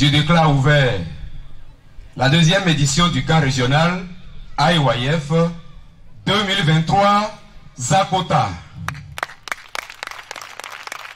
je déclare ouvert la deuxième édition du camp régional AIYF 2023 Zakota.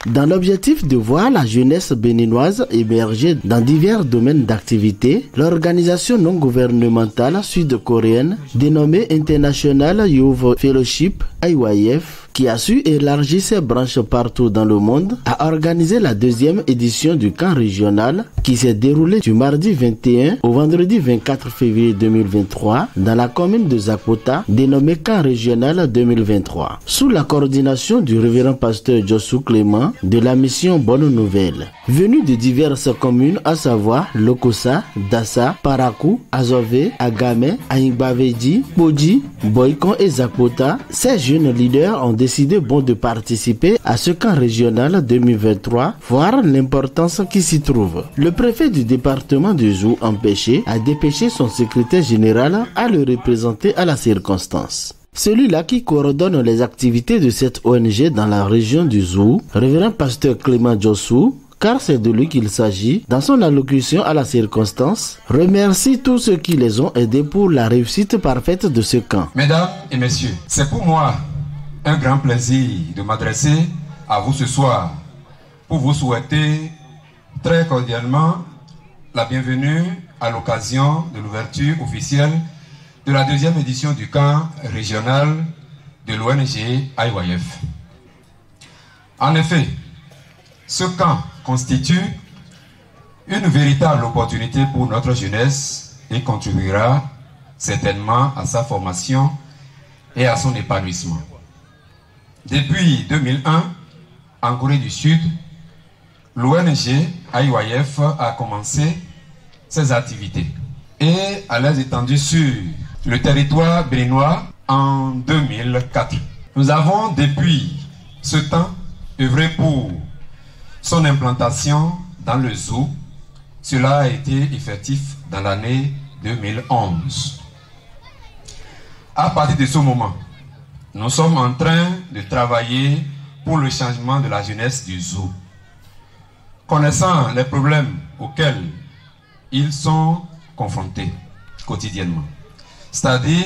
Dans l'objectif de voir la jeunesse béninoise émerger dans divers domaines d'activité, l'organisation non gouvernementale sud-coréenne dénommée International Youth Fellowship (IYF), qui a su élargir ses branches partout dans le monde, a organisé la deuxième édition du camp régional qui s'est déroulé du mardi 21 au vendredi 24 février 2023 dans la commune de Zakota, dénommé camp régional 2023, sous la coordination du révérend pasteur Josu Clément de la mission Bonne Nouvelle. Venus de diverses communes, à savoir Lokosa, Dassa, Parakou, Azove, Agame, Aïnbaveji, Bodji, Boykon et Zakota, ces jeunes leaders ont décidé de participer à ce camp régional 2023, voir l'importance qui s'y trouve. Le préfet du département de Zou Empêché a dépêché son secrétaire général à le représenter à la circonstance. Celui-là qui coordonne les activités de cette ONG dans la région du Zou, révérend pasteur Clément Josu, car c'est de lui qu'il s'agit, dans son allocution à la circonstance, remercie tous ceux qui les ont aidés pour la réussite parfaite de ce camp. Mesdames et messieurs, c'est pour moi un grand plaisir de m'adresser à vous ce soir pour vous souhaiter très cordialement la bienvenue à l'occasion de l'ouverture officielle de la deuxième édition du camp régional de l'ONG IYF. En effet, ce camp constitue une véritable opportunité pour notre jeunesse et contribuera certainement à sa formation et à son épanouissement. Depuis 2001, en Corée du Sud, l'ONG IYF a commencé ses activités et a les étendu sur le territoire béninois en 2004. Nous avons depuis ce temps œuvré pour son implantation dans le Zou. Cela a été effectif dans l'année 2011. À partir de ce moment, nous sommes en train de travailler pour le changement de la jeunesse du Zou. Connaissant les problèmes auxquels ils sont confrontés quotidiennement, c'est-à-dire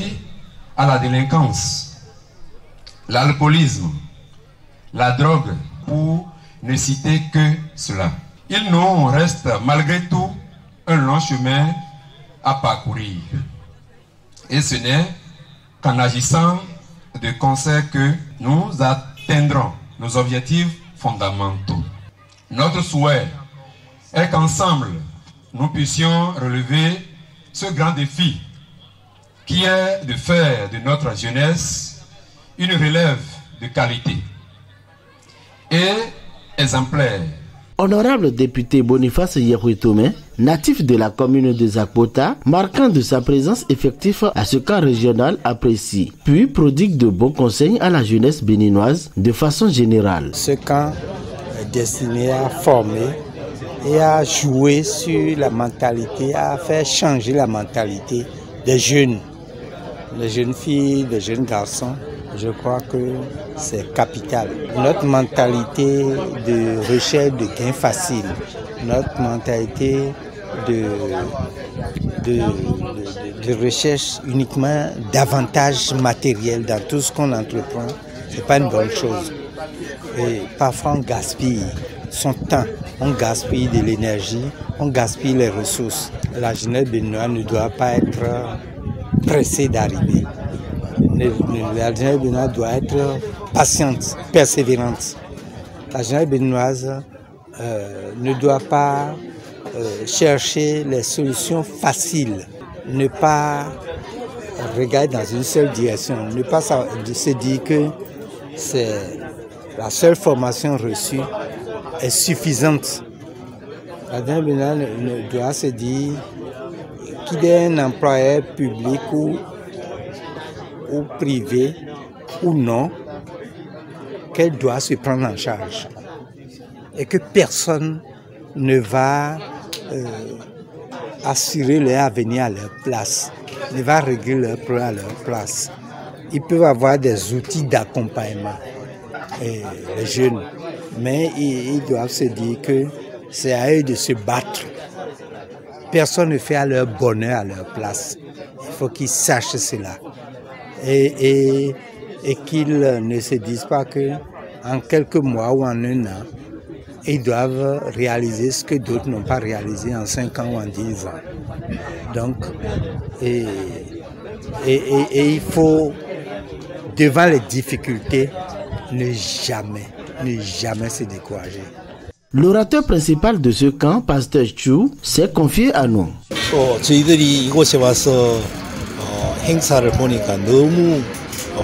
à la délinquance, l'alcoolisme, la drogue, pour ne citer que cela. Il nous reste malgré tout un long chemin à parcourir. Et ce n'est qu'en agissant de concert que nous atteindrons nos objectifs fondamentaux. Notre souhait est qu'ensemble, nous puissions relever ce grand défi qui est de faire de notre jeunesse une relève de qualité et exemplaire. Honorable député Boniface Yehuitome, natif de la commune de Zakota, marquant de sa présence effective à ce camp régional, apprécie, puis prodigue de bons conseils à la jeunesse béninoise de façon générale. Ce camp est destiné à former et à jouer sur la mentalité, à faire changer la mentalité des jeunes filles, des jeunes garçons. Je crois que c'est capital. Notre mentalité de recherche de gains faciles, notre mentalité de recherche uniquement d'avantages matériels dans tout ce qu'on entreprend, ce n'est pas une bonne chose. Et parfois on gaspille son temps, on gaspille de l'énergie, on gaspille les ressources. La jeunesse béninoise ne doit pas être pressée d'arriver. La jeunesse béninoise doit être patiente, persévérante. La jeunesse béninoise ne doit pas chercher les solutions faciles, ne pas regarder dans une seule direction, ne pas se dire que c'est la seule formation reçue est suffisante. La jeunesse béninoise doit se dire qu'il est un employeur public ou privé ou non, qu'elle doit se prendre en charge et que personne ne va assurer leur avenir à leur place, ne va régler leurs problèmes à leur place. Ils peuvent avoir des outils d'accompagnement, les jeunes, mais ils doivent se dire que c'est à eux de se battre personne ne fait à leur bonheur à leur place. Il faut qu'ils sachent cela. Et qu'ils ne se disent pas qu'en quelques mois ou en un an, ils doivent réaliser ce que d'autres n'ont pas réalisé en 5 ans ou en 10 ans. Donc, et il faut, devant les difficultés, ne jamais se décourager. L'orateur principal de ce camp, Pasteur Chu, s'est confié à nous. 저희들이 이곳에 와서 행사를 보니까 너무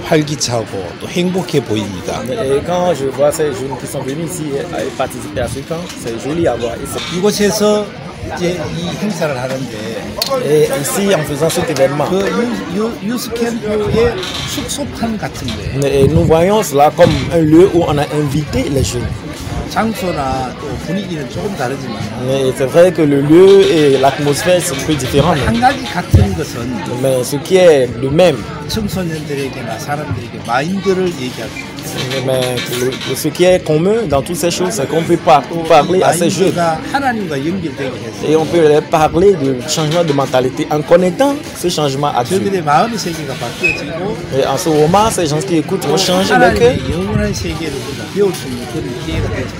활기차고 또 행복해 보입니다. Quand je vois ces jeunes qui sont venus ici participer à ce camp, c'est joli à voir. 이곳에서 이제 이 행사를 하는데 Et ici, en faisant cet événement, 유스 캠프의 숙소판 같은데 et nous voyons cela comme un lieu où on a invité les jeunes. 장소나 또 분위기는 조금 다르지만 Mais c'est vrai que le lieu et l'atmosphère sont un peu différents. 한 가지 같은 것은 Mais ce qui est le même, 청소년들에게나 사람들에게 마인드를 얘기할 수 있어요. mais ce qui est commun dans toutes ces choses, c'est qu'on peut parler à ces jeunes. 하나님과 연결되게 해서 Et on peut leur parler du changement de mentalité en connectant ce changement à Dieu. 저들의 마음의 세계가 바뀌어지고 Et en ce moment, ces gens qui écoutent vont changer leur cœur. 하나님의 영원한 세계를 우리가 배울 수 있는 그런 기회가 되죠.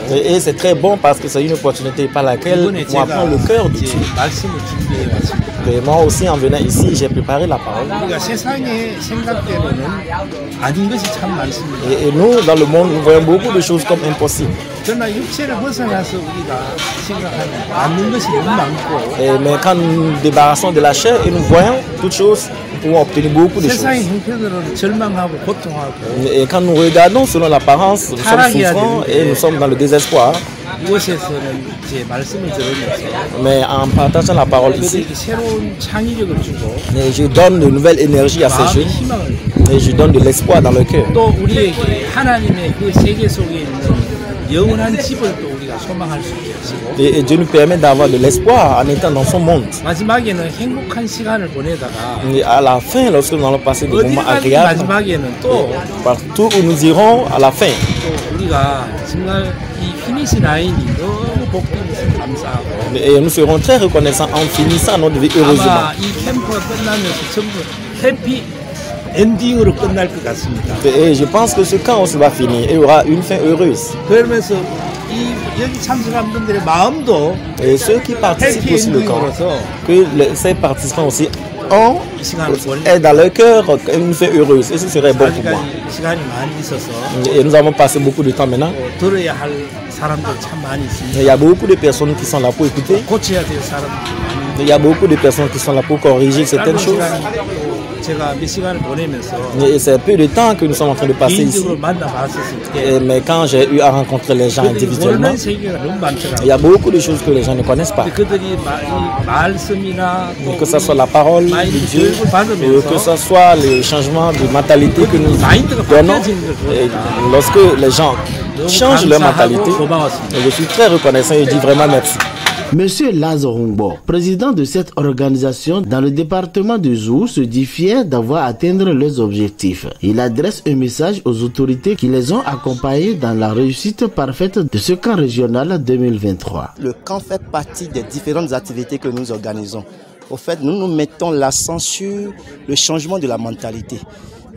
Et c'est très bon parce que c'est une opportunité par laquelle on apprend le cœur de Dieu. 말씀을 준비해 왔습니다. Et moi aussi, en venant ici, j'ai préparé la parole. 우리가 세상의 생각대로는 아닌 것이 참 많습니다. Et nous, dans le monde, nous voyons beaucoup de choses comme impossibles. 그러나 육체를 벗어나서 우리가 생각하는 않는 것이 너무 많고 Mais quand nous nous débarrassons de la chair et nous voyons toutes choses, nous pouvons obtenir beaucoup de choses. 세상의 형편으로는 절망하고 고통하고 Et quand nous regardons selon l'apparence, nous sommes souffrants et nous sommes dans le désespoir. 이곳에서는 제 말씀을 들으면서 Mais en partageant la parole ici, 그들에게 새로운 창의력을 주고 et je donne de nouvelles énergies à ces 마음의 jeunes 희망을 et je donne de l'espoir dans le cœur. 또 우리에게 하나님의 그 세계 속에 있는 영원한 집을 또 우리가 소망할 수 있게 하시고 Et Dieu nous permet d'avoir de l'espoir en étant dans son monde. 마지막에는 행복한 시간을 보내다가 Et à la fin, lorsque nous allons passer des 어디 moments 가든 agréables, 마지막에는 또 partout où nous irons, à la fin, 우리가 정말 이 피니시 라인이 너무 복되면서 감사하고 et nous serons très reconnaissants en finissant notre vie heureusement. 아마 이 캠프가 끝나면서 전부 해피 엔딩으로 끝날 것 같습니다. Et je pense que ce camp aussi va finir et il y aura une fin heureuse. 그러면서 이 여기 참석한 분들의 마음도 Et ceux qui participent 해피 aussi au camp, 엔딩으로서 que ces participants aussi ont 이 시간을 보내 est dans leur cœur une fin heureuse. Et ce serait bon pour moi. 아직까지 시간이 많이 있어서 Et nous avons passé beaucoup de temps maintenant. 들어야 할 사람들 참 많이 Il 있습니다. y a beaucoup de personnes qui sont là pour écouter. 고쳐야 될 사람들 많이 Il y a beaucoup de personnes qui sont là pour corriger certaines 짧은 choses. 시간이 또 제가 몇 시간을 보내면서 Et c'est peu de temps que nous sommes en train de passer ici. 개인적으로 만나봤었을 때 Mais quand j'ai eu à rencontrer les gens 그들이 individuellement, 모르는 세계가 너무 il y 많더라고요. a beaucoup de choses que les gens ne connaissent pas. 그들이 이 말씀이나 또 Que ce soit la parole de 마인드 Dieu, 교육을 받으면서 que ce soit le changement de mentalité que nous 마인드가 donnons, 바뀌어지는 걸 et 보니까 lorsque les gens changent leur mentalité, 감사하고 고마웠습니다. je suis très reconnaissant et je dis vraiment merci. Monsieur Lazarumbo, président de cette organisation dans le département de Zou, se dit fier d'avoir atteint leurs objectifs. Il adresse un message aux autorités qui les ont accompagnés dans la réussite parfaite de ce camp régional 2023. Le camp fait partie des différentes activités que nous organisons. Au fait, nous mettons l'accent sur le changement de la mentalité.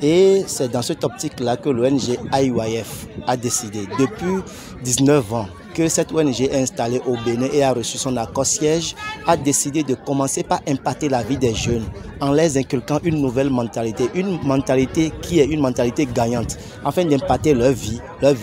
Et c'est dans cette optique-là que l'ONG IYF a décidé, depuis 19 ans, que cette ONG est installée au Bénin et a reçu son accord siège, a décidé de commencer par impacter la vie des jeunes en les inculquant une nouvelle mentalité, une mentalité qui est une mentalité gagnante, afin d'impacter leur vie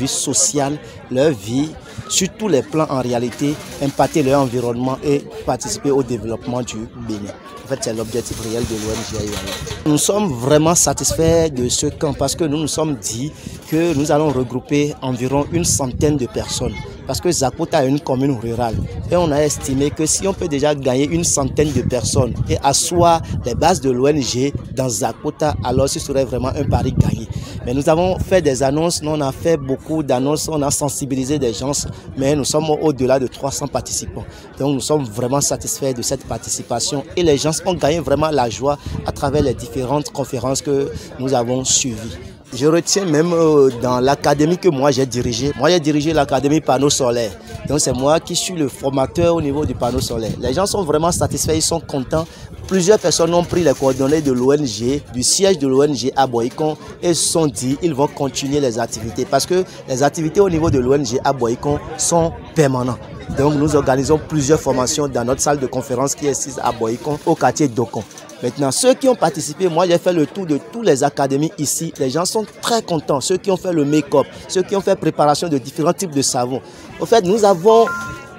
sociale, leur vie sur tous les plans en réalité, impacter leur environnement et participer au développement du Bénin. En fait, c'est l'objectif réel de l'ONG IYF. Nous sommes vraiment satisfaits de ce camp parce que nous nous sommes dit que nous allons regrouper environ une centaine de personnes. Parce que Zakota est une commune rurale et on a estimé que si on peut déjà gagner une centaine de personnes et asseoir les bases de l'ONG dans Zakota, alors ce serait vraiment un pari gagné. Mais nous avons fait des annonces, on a fait beaucoup d'annonces, on a sensibilisé des gens, mais nous sommes au-delà de 300 participants. Donc nous sommes vraiment satisfaits de cette participation et les gens ont gagné vraiment la joie à travers les différentes conférences que nous avons suivies. Je retiens même dans l'académie que moi j'ai dirigée. Moi j'ai dirigé l'académie Panneau Solaire. Donc c'est moi qui suis le formateur au niveau du panneau solaire. Les gens sont vraiment satisfaits, ils sont contents. Plusieurs personnes ont pris les coordonnées de l'ONG, du siège de l'ONG à Boikon et se sont dit qu'ils vont continuer les activités parce que les activités au niveau de l'ONG à Boikon sont permanentes. Donc nous organisons plusieurs formations dans notre salle de conférence qui est ici à Boikon, au quartier d'Okon. Maintenant, ceux qui ont participé, moi j'ai fait le tour de toutes les académies ici. Les gens sont très contents. Ceux qui ont fait le make-up, ceux qui ont fait préparation de différents types de savons. Au fait, nous avons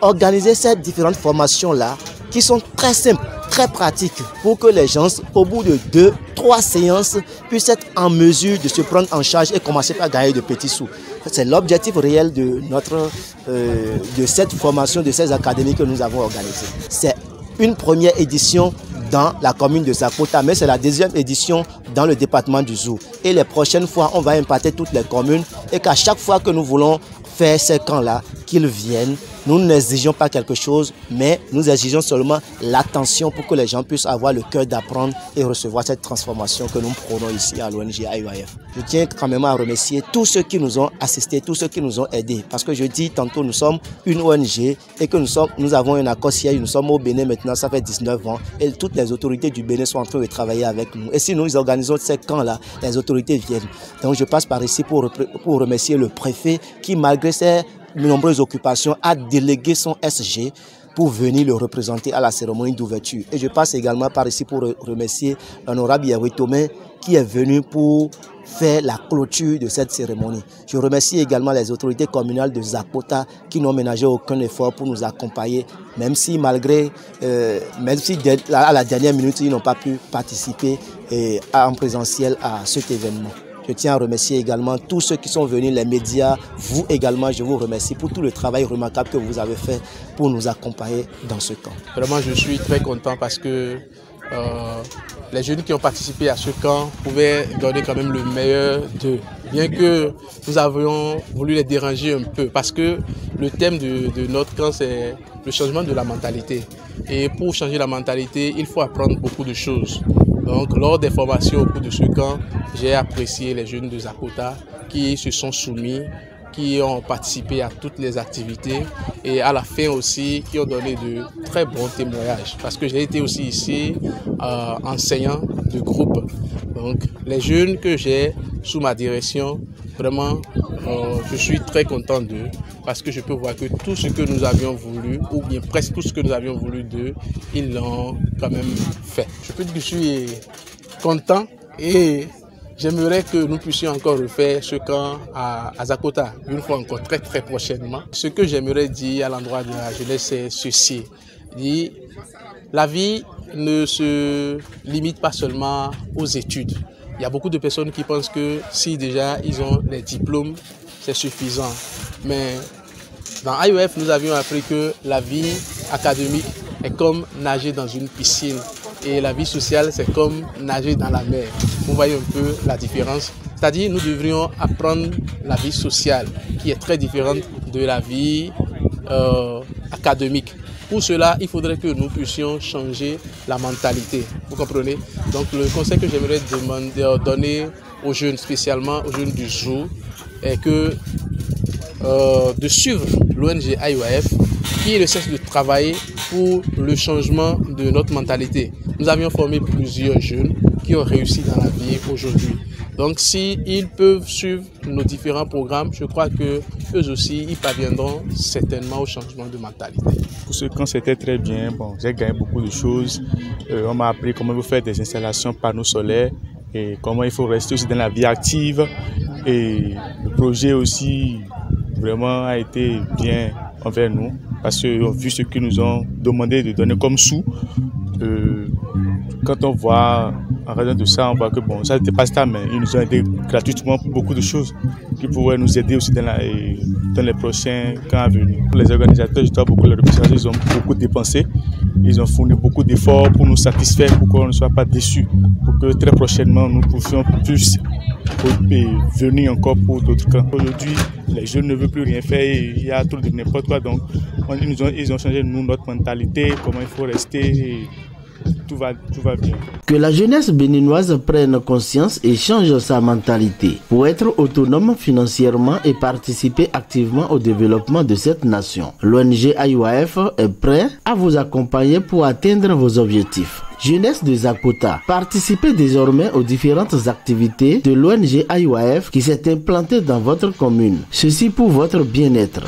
organisé ces différentes formations-là qui sont très simples, très pratiques pour que les gens, au bout de 2-3 séances, puissent être en mesure de se prendre en charge et commencer par gagner de petits sous. C'est l'objectif réel de cette formation, de ces académies que nous avons organisées. C'est une première édition dans la commune de Zakota, mais c'est la deuxième édition dans le département du Zou. Et les prochaines fois, on va impacter toutes les communes et qu'à chaque fois que nous voulons faire ces camps-là, qu'ils viennent. Nous n'exigeons pas quelque chose, mais nous exigeons seulement l'attention pour que les gens puissent avoir le cœur d'apprendre et recevoir cette transformation que nous prônons ici à l'ONG IYF. Je tiens quand même à remercier tous ceux qui nous ont assistés, tous ceux qui nous ont aidés. Parce que je dis tantôt, nous sommes une ONG et que nous avons un accord siège. Nous sommes au Bénin maintenant, ça fait 19 ans. Et toutes les autorités du Bénin sont en train de travailler avec nous. Et si nous organisons ces camps-là, les autorités viennent. Donc je passe par ici pour remercier le préfet qui, malgré ses nombreuses occupations, a délégué son SG pour venir le représenter à la cérémonie d'ouverture. Et je passe également par ici pour remercier l'honorable Yahweh Tomé qui est venu pour faire la clôture de cette cérémonie. Je remercie également les autorités communales de Zakota qui n'ont ménagé aucun effort pour nous accompagner, même si à la dernière minute, ils n'ont pas pu participer en présentiel à cet événement. Je tiens à remercier également tous ceux qui sont venus, les médias, vous également, je vous remercie pour tout le travail remarquable que vous avez fait pour nous accompagner dans ce camp. Vraiment, je suis très content parce que les jeunes qui ont participé à ce camp pouvaient donner quand même le meilleur d'eux. Bien que nous avions voulu les déranger un peu parce que le thème de notre camp, c'est le changement de la mentalité. Et pour changer la mentalité, il faut apprendre beaucoup de choses. Donc, lors des formations au cours de ce camp, j'ai apprécié les jeunes de Zakota qui se sont soumis, qui ont participé à toutes les activités et à la fin aussi qui ont donné de très bons témoignages. Parce que j'ai été aussi ici enseignant de groupe. Donc, les jeunes que j'ai sous ma direction, vraiment, je suis très content d'eux parce que je peux voir que tout ce que nous avions voulu, ou bien presque tout ce que nous avions voulu d'eux, ils l'ont quand même fait. Je peux dire que je suis content et j'aimerais que nous puissions encore refaire ce camp à Zakota, une fois encore très très prochainement. Ce que j'aimerais dire à l'endroit de la jeunesse, c'est ceci. La vie ne se limite pas seulement aux études. Il y a beaucoup de personnes qui pensent que si déjà ils ont les diplômes, c'est suffisant. Mais dans IOF, nous avions appris que la vie académique est comme nager dans une piscine. Et la vie sociale, c'est comme nager dans la mer. Vous voyez un peu la différence. C'est-à-dire, nous devrions apprendre la vie sociale, qui est très différente de la vie académique. Pour cela, il faudrait que nous puissions changer la mentalité. Vous comprenez? Donc, le conseil que j'aimerais donner aux jeunes, spécialement aux jeunes du Zou, est que de suivre l'ONG IOF, qui ne cesse de travailler pour le changement de notre mentalité. Nous avions formé plusieurs jeunes qui ont réussi dans la vie aujourd'hui. Donc, s'ils peuvent suivre nos différents programmes, je crois qu'eux aussi, ils parviendront certainement au changement de mentalité. Pour ce camp, c'était très bien. Bon, j'ai gagné beaucoup de choses. On m'a appris comment il faut faire des installations panneaux solaires et comment il faut rester aussi dans la vie active. Et le projet aussi, vraiment, a été bien envers nous parce que vu ce qu'ils nous ont demandé de donner comme sous, quand on voit en raison de ça, on voit que bon, ça n'était pas ça, mais ils nous ont aidé gratuitement pour beaucoup de choses qui pourraient nous aider aussi dans les prochains camps à venir. Les organisateurs, je dois beaucoup les remercier, ils ont beaucoup dépensé, ils ont fourni beaucoup d'efforts pour nous satisfaire, pour qu'on ne soit pas déçus, pour que très prochainement nous puissions plus venir encore pour d'autres camps. Aujourd'hui, les jeunes ne veulent plus rien faire, il y a trop de n'importe quoi, donc ils ont changé nous, notre mentalité, comment il faut rester tout va bien. Que la jeunesse béninoise prenne conscience et change sa mentalité pour être autonome financièrement et participer activement au développement de cette nation. L'ONG IYF est prêt à vous accompagner pour atteindre vos objectifs. Jeunesse de Zakota, participez désormais aux différentes activités de l'ONG IYF qui s'est implantée dans votre commune. Ceci pour votre bien-être.